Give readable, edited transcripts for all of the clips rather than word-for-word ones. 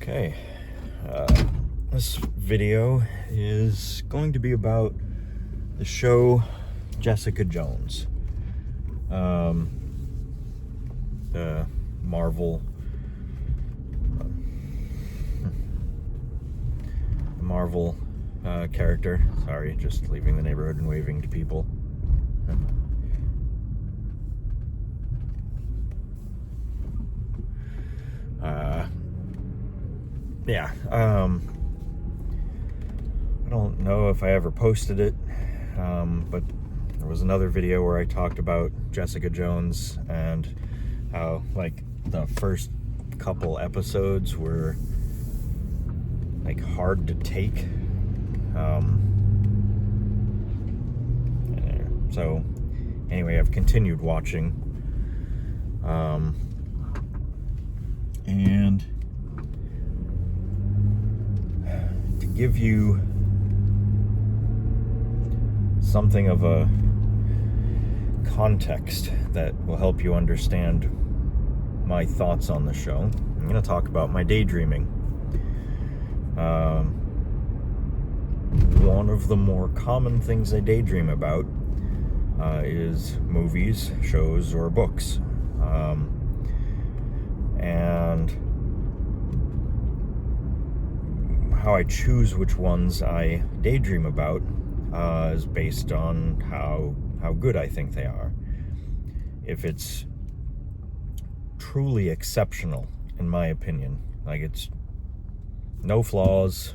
Okay, this video is going to be about the show Jessica Jones, the Marvel character. Sorry, just leaving the neighborhood and waving to people. I don't know if I ever posted it, but there was another video where I talked about Jessica Jones and how, like, the first couple episodes were, like, hard to take. So, anyway, I've continued watching, and to give you something of a context that will help you understand my thoughts on the show, I'm going to talk about my daydreaming. One of the more common things I daydream about is movies, shows, or books. And how I choose which ones I daydream about is based on how good I think they are. If it's truly exceptional, in my opinion, like it's no flaws,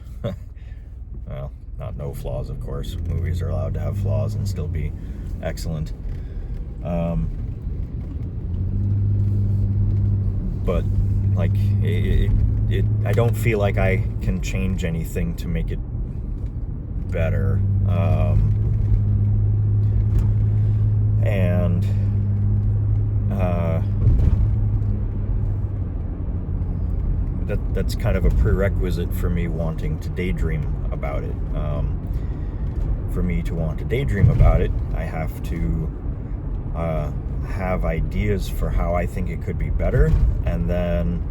well, not no flaws, of course. Movies are allowed to have flaws and still be excellent. But like I don't feel like I can change anything to make it better. And that's kind of a prerequisite for me wanting to daydream about it. For me to want to daydream about it, I have to have ideas for how I think it could be better, and then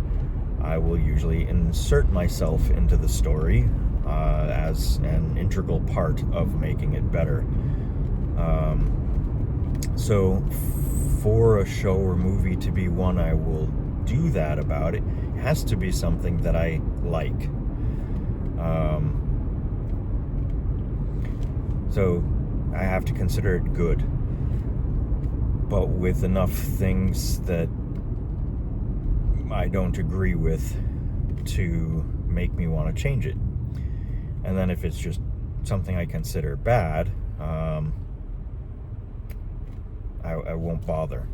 I will usually insert myself into the story as an integral part of making it better. So for a show or movie to be one I will do that about, it has to be something that I like. So I have to consider it good, but with enough things that I don't agree with to make me want to change it. And then if it's just something I consider bad, I won't bother.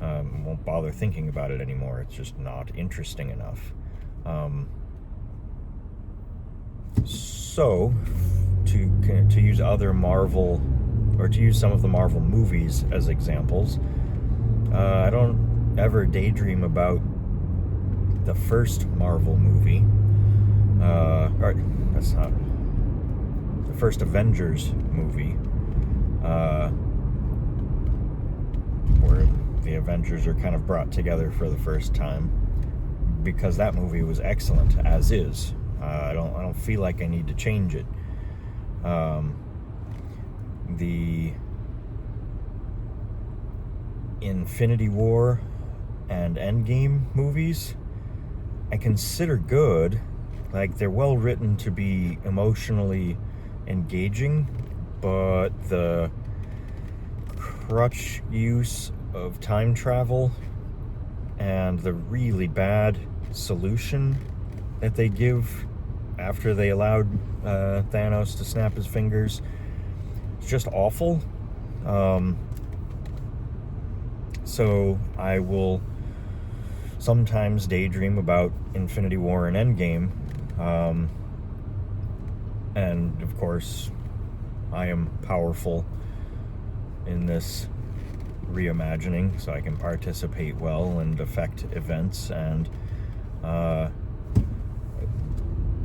Won't bother thinking about it anymore. It's just not interesting enough. So to use other Marvel, or to use some of the Marvel movies as examples, I don't ever daydream about the first Marvel movie, or that's not the first Avengers movie, where the Avengers are kind of brought together for the first time, because that movie was excellent as is. I don't feel like I need to change it. The Infinity War and Endgame movies, I consider good. Like, they're well written to be emotionally engaging, but the crutch use of time travel and the really bad solution that they give after they allowed Thanos to snap his fingers, it's just awful. So I will sometimes daydream about Infinity War and Endgame, and of course I am powerful in this reimagining, so I can participate well and affect events, and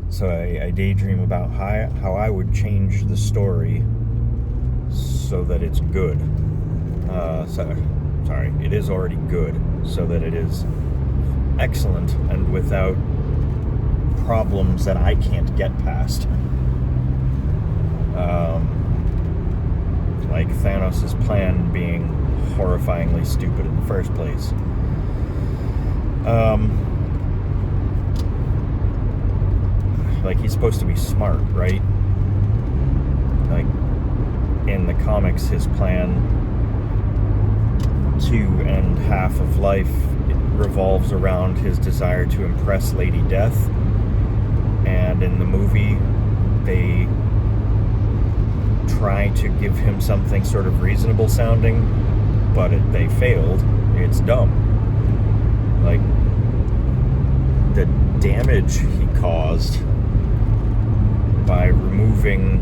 so I daydream about how I would change the story so that it's good. Sorry, it is already good, so that it is excellent and without problems that I can't get past. Like Thanos' plan being horrifyingly stupid in the first place. Like, he's supposed to be smart, right? Like, in the comics, his plan to end half of life revolves around his desire to impress Lady Death. And in the movie, they try to give him something sort of reasonable sounding, but they failed. It's dumb. Like, the damage he caused by removing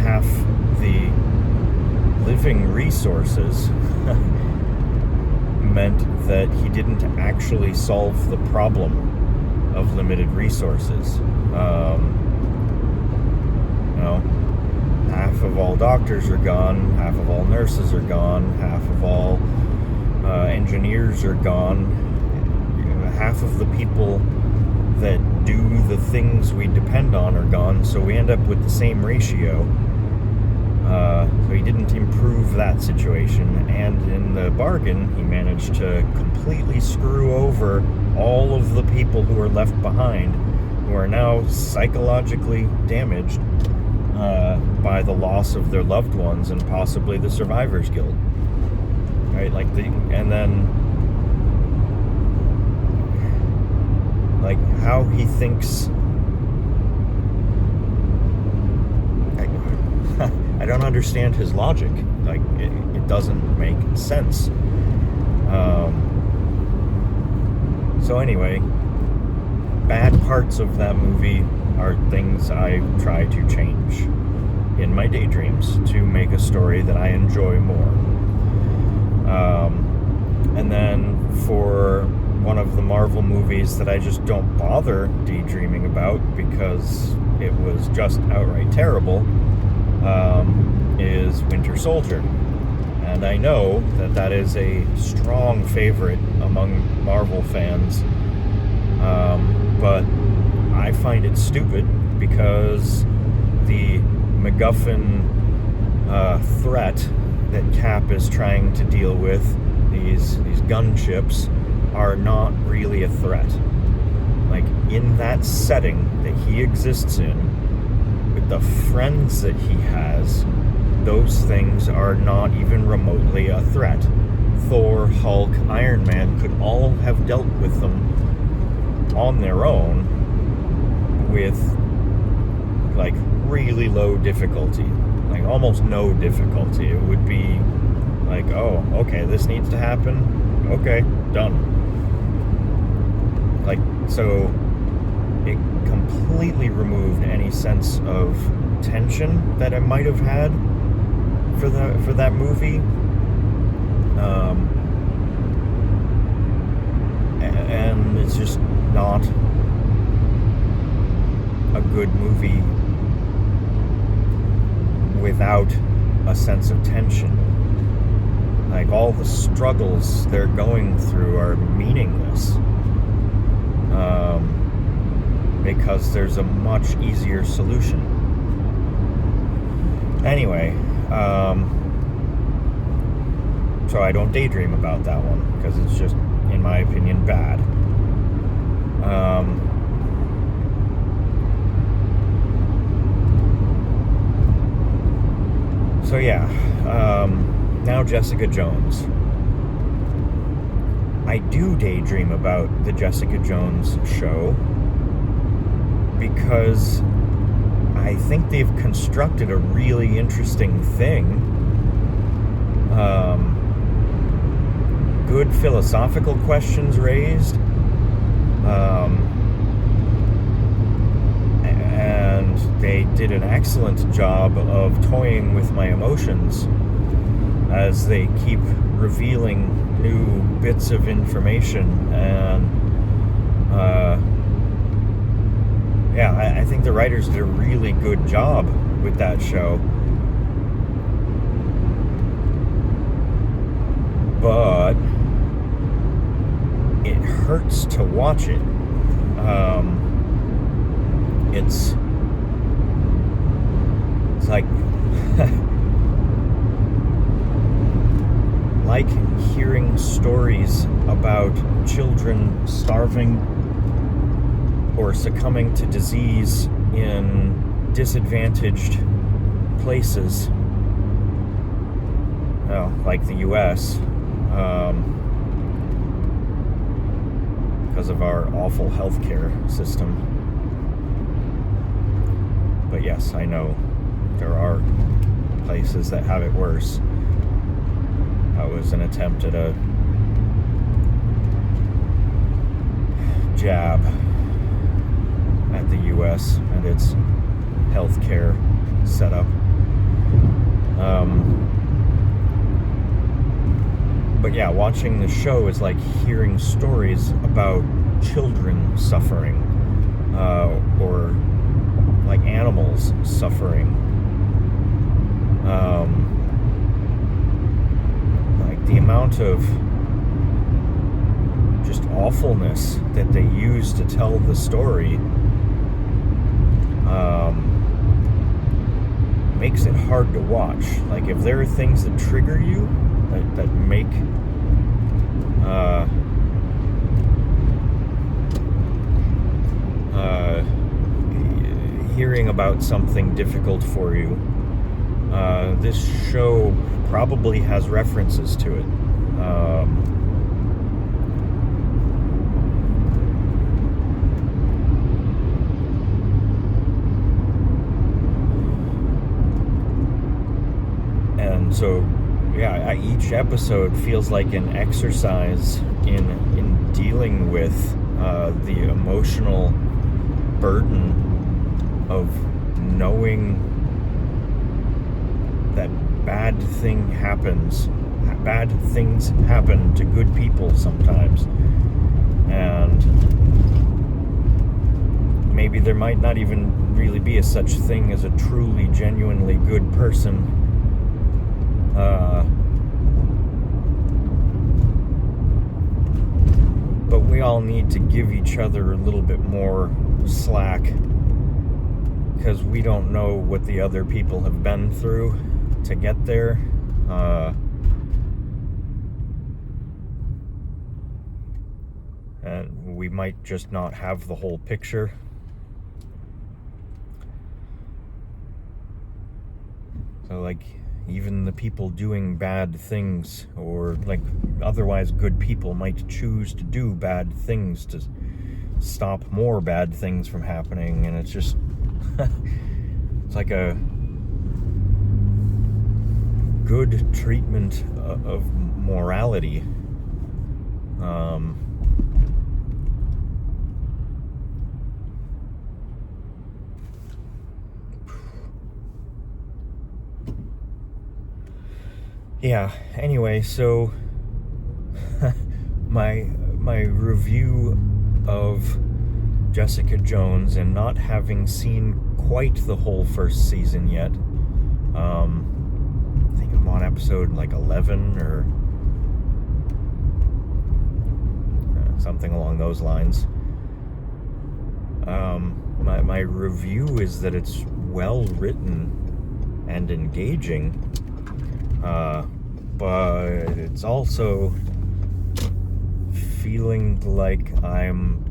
half the living resources meant that he didn't actually solve the problem of limited resources. Half of all doctors are gone, half of all nurses are gone, half of all engineers are gone, half of the people that do the things we depend on are gone, so we end up with the same ratio. So he didn't improve that situation, and in the bargain, he managed to completely screw over all of the people who are left behind, who are now psychologically damaged by the loss of their loved ones and possibly the Survivors Guild. Right? And then, like, how he thinks. I don't understand his logic. Like, it doesn't make sense. So anyway, bad parts of that movie are things I try to change in my daydreams to make a story that I enjoy more. And then for one of the Marvel movies that I just don't bother daydreaming about because it was just outright terrible, is Winter Soldier. And I know that that is a strong favorite among Marvel fans, but I find it stupid because the MacGuffin threat that Cap is trying to deal with, these gunships, are not really a threat. Like, in that setting that he exists in, with the friends that he has, those things are not even remotely a threat. Thor, Hulk, Iron Man could all have dealt with them on their own with, like, really low difficulty. Like, almost no difficulty. It would be like, oh, okay, this needs to happen. Okay, done. Like, so it completely removed any sense of tension that I might have had for that movie. And it's just not a good movie without a sense of tension. Like, all the struggles they're going through are meaningless. Because there's a much easier solution. Anyway, so I don't daydream about that one, because it's just, in my opinion, bad. So yeah, now Jessica Jones. I do daydream about the Jessica Jones show because I think they've constructed a really interesting thing. Good philosophical questions raised. And they did an excellent job of toying with my emotions as they keep revealing new bits of information. And I think the writers did a really good job with that show. But it hurts to watch it. It's like like hearing stories about children starving or succumbing to disease in disadvantaged places, like the US, because of our awful healthcare system. But yes, I know there are places that have it worse. That was an attempt at a jab at the US and its healthcare setup. But yeah, watching the show is like hearing stories about children suffering, or like animals suffering. Like the amount of just awfulness that they use to tell the story makes it hard to watch. Like if there are things that trigger you, that make hearing about something difficult for you, this show probably has references to it. And so, yeah, each episode feels like an exercise in dealing with the emotional burden of knowing that bad things happen to good people sometimes, and maybe there might not even really be a such thing as a truly, genuinely good person. But we all need to give each other a little bit more slack, because we don't know what the other people have been through to get there. And we might just not have the whole picture. So like, even the people doing bad things, or like otherwise good people, might choose to do bad things to stop more bad things from happening. And it's just it's like a good treatment of morality. Yeah, anyway, so my review of Jessica Jones, and not having seen quite the whole first season yet, I think I'm on episode like 11 or something along those lines. My review is that it's well written and engaging, but it's also feeling like I'm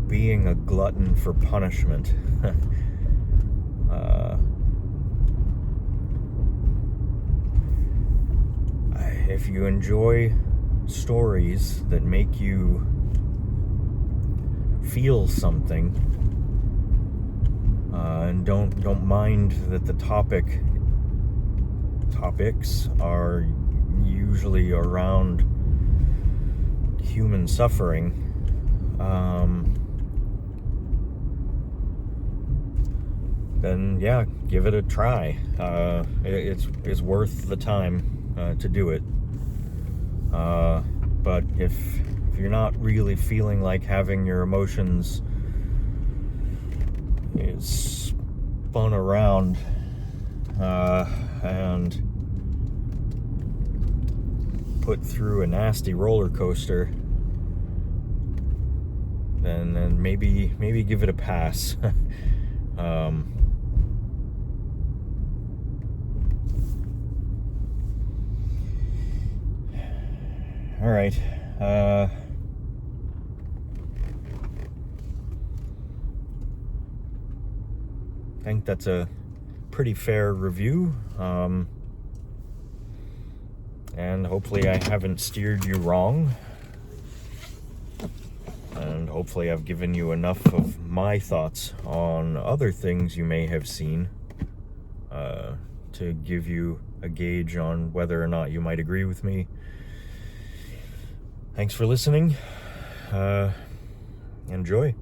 being a glutton for punishment. If you enjoy stories that make you feel something, and don't mind that the topics are usually around human suffering, then yeah, give it a try. It's worth the time to do it. But if you're not really feeling like having your emotions spun around and put through a nasty roller coaster, then maybe give it a pass. All right. I think that's a pretty fair review. And hopefully I haven't steered you wrong. And hopefully I've given you enough of my thoughts on other things you may have seen to give you a gauge on whether or not you might agree with me. Enjoy.